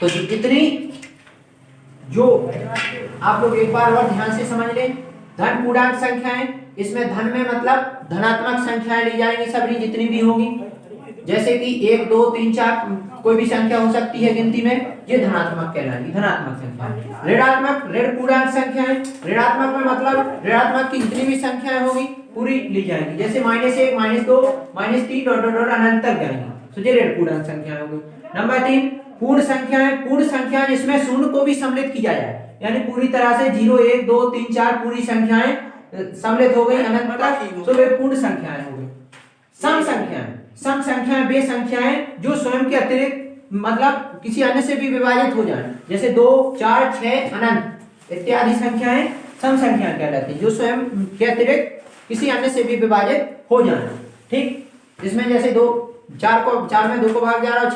तो जितनी जो आप लोग एक बार और ध्यान से समझ लें, धन पूर्णांक संख्याएं, इसमें धन में मतलब धनात्मक संख्याएं ली जाएंगी सभी जितनी भी होंगी, जैसे कि 1 2 3 4 कोई भी संख्या हो सकती है गिनती में, ये धनात्मक कहलाएगी, धनात्मक संख्या। ऋणात्मक ऋण पूर्णांक संख्याएं, ऋणात्मक में मतलब ऋणात्मक की जितनी भी संख्याएं होगी पूरी ली जाएंगी, जैसे -1 -2 -3 डॉट डॉट डॉट अनंत तक जाएंगी, तो ये ऋण पूर्णांक संख्याएं होगी। नंबर 3 पूर्ण संख्याएं, पूर्ण संख्याएं जिसमें शून्य को भी सम्मिलित किया जाए, यानी पूरी तरह से 0 1 2 3 4 पूरी संख्याएं सम्मिलित हो गई अनंत तक, तो वे पूर्ण संख्याएं हो गई। सम संख्याएं, सम संख्याएं वे संख्याएं जो स्वयं के अतिरिक्त मतलब किसी अन्य से भी विभाजित हो जाए, जैसे 2 4 6 अनंत इत्यादि संख्याएं सम संख्याएं कहलाती हैं, जो स्वयं के अतिरिक्त किसी अन्य से भी विभाजित हो जाए। ठीक, इसमें जैसे 4 में 2 को भाग जा रहा है,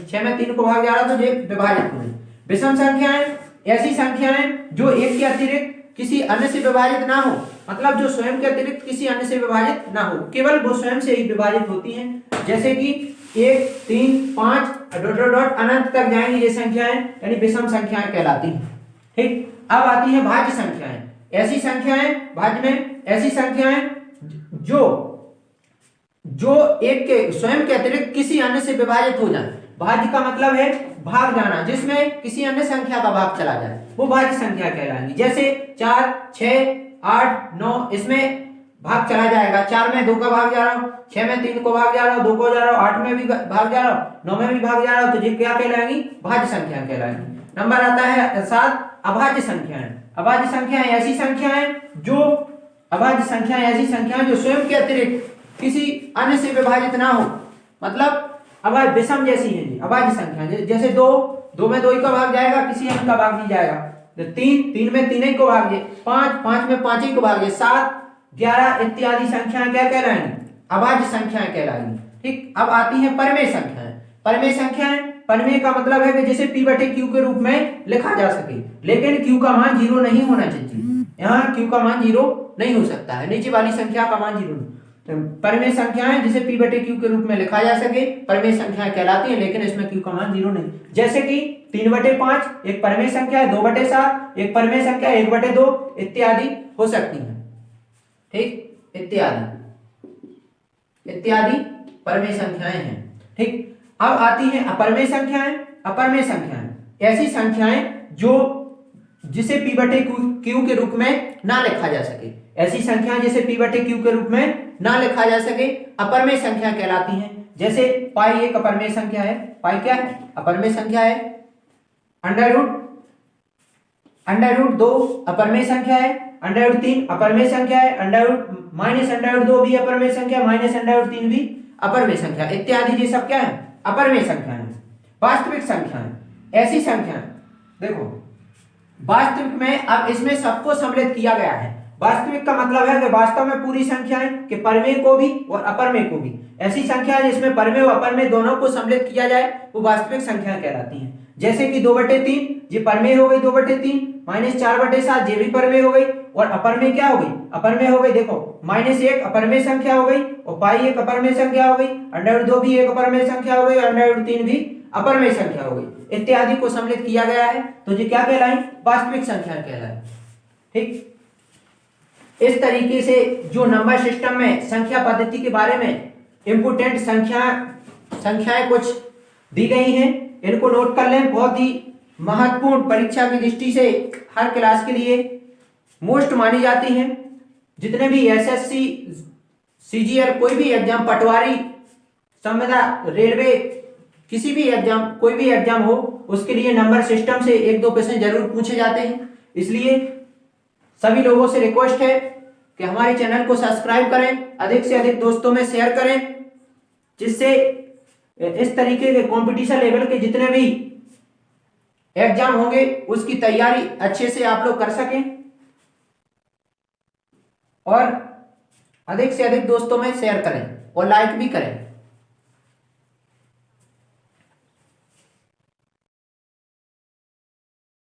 6 में 3 को भाग जा रहा है, तो ये विभाजित हो गई। विषम संख्याएं ऐसी संख्याएं जो एक के अतिरिक्त किसी अन्य से विभाजित ना हो, मतलब जो स्वयं के अतिरिक्त किसी अन्य से विभाजित ना हो, केवल वो स्वयं से ही विभाजित होती हैं, जैसे कि 1 3 5 डॉट डॉट डॉट अनंत तक जाएंगी ये संख्याएं, यानी विषम संख्याएं कहलाती हैं। ठीक, अब आती है भाज्य संख्याएं, ऐसी संख्याएं भाज्य में ऐसी संख्याएं जो एक के स्वयं के अतिरिक्त किसी अन्य से विभाजित हो जाए। भाज्य का मतलब है भाग जाना, जिसमें किसी अन्य संख्या का भाग चला जाए, वो भाज्य संख्या कहलाएंगी। जैसे 4 6 8 9 इसमें भाग चला जाएगा, 4 में 2 का भाग जा रहा हूं, 6 में 3 को भाग जा रहा हूं, 2 को जा रहा हूं, 8 में भी भाग जा रहा हूं, 9 में भी भाग जा रहा हूं, तो ये क्या कहलाएंगी? भाज्य संख्या कहलाएंगी। नंबर आता है 7 अभाज्य संख्याएं। अभाज्य संख्याएं ऐसी संख्याएं जो स्वयं के अतिरिक्त किसी अन्य से विभाजित ना हो, मतलब अभाज्य विषम जैसी है जी अभाज्य संख्या, जैसे 2 में 2 ही का भाग जाएगा, किसी अन्य का भाग नहीं जाएगा, 3 में 3 ही को भाग जाए, 5 में 5 ही को भाग जाए, 7 11 इत्यादि संख्याएं क्या कहलाएंगी? अभाज्य संख्याएं कहलाएंगी। ठीक, अब आती है परमेय संख्याएं। परमेय संख्याएं, परमेय का मतलब है कि जिसे p/q के रूप में लिखा जा सके, लेकिन q का मान 0 नहीं होना चाहिए, यहाँ q का मान 0 नहीं हो सकता है, नीचे वाली संख्या का मान 0 नहीं। परमेय संख्याएं जिसे p/q के रूप में लिखा जा सके परमेय संख्याएं कहलाती हैं, लेकिन इसमें q का मान 0 नहीं, जैसे कि 3/5 एक परमेय संख्या है, 2/7 एक परमेय संख्या है, 1/2 इत्यादि हो सकती है। ठीक, इत्यादि परमेय संख्याएं हैं। ठीक, अब आती है अपरमेय संख्याएं। अपरमेय संख्याएं ऐसी संख्याएं जो जिसे p/q के रूप में ना लिखा जा सके, ऐसी संख्याएं जिसे p/q के रूप में ना लिखा जा सके अपरमेय संख्या कहलाती हैं। जैसे पाई एक अपरमेय संख्या है, पाई क्या है? अपरमेय संख्या है। √2 अपरमेय संख्या है, √3 अपरमेय संख्या है, -√2 भी अपरमेय संख्या, -√3 भी अपरमेय संख्या इत्यादि, ये सब क्या है? अपरमेय संख्या है। वास्तविक संख्याएं ऐसी संख्याएं, देखो वास्तविक में अब इसमें सबको सम्मिलित किया गया है। वास्तविक का मतलब है कि वास्तव में पूरी संख्याएं कि परमेय को भी और अपरमेय को भी, ऐसी संख्याएं जिसमें परमेय और अपरमेय दोनों को सम्मिलित किया जाए वो वास्तविक संख्या कहलाती हैं। जैसे कि 2/3 ये परमेय हो गई, 2/3 -4/7 ये भी परमेय हो गई, और अपरमेय क्या हो गई? अपरमेय हो गई, देखो -1 अपरमेय संख्या हो गई, और पाई एक अपरमेय संख्या हो गई, √2 भी एक अपरमेय संख्या हो गई, √3 भी अपरमेय संख्या हो गई इत्यादि को सम्मिलित किया गया है, तो ये क्या कहलाई? वास्तविक संख्या कहलाई। ठीक, इस तरीके से जो नंबर सिस्टम में संख्या पद्धति के बारे में इंपोर्टेंट संख्याएं कुछ दी गई हैं, इनको नोट कर लें। बहुत ही महत्वपूर्ण, परीक्षा की दृष्टि से हर क्लास के लिए मोस्ट मानी जाती हैं। जितने भी एसएससी सीजीएल कोई भी एग्जाम, पटवारी, संविदा, रेलवे, किसी भी एग्जाम, कोई भी एग्जाम हो, उसके लिए नंबर सिस्टम से 1-2 प्रश्न जरूर पूछे जाते हैं। इसलिए सभी लोगों से रिक्वेस्ट है कि हमारे चैनल को सब्सक्राइब करें, अधिक से अधिक दोस्तों में शेयर करें, जिससे इस तरीके के कंपटीशन लेवल के जितने भी एग्जाम होंगे उसकी तैयारी अच्छे से आप लोग कर सकें, और अधिक से अधिक दोस्तों में शेयर करें और लाइक भी करें।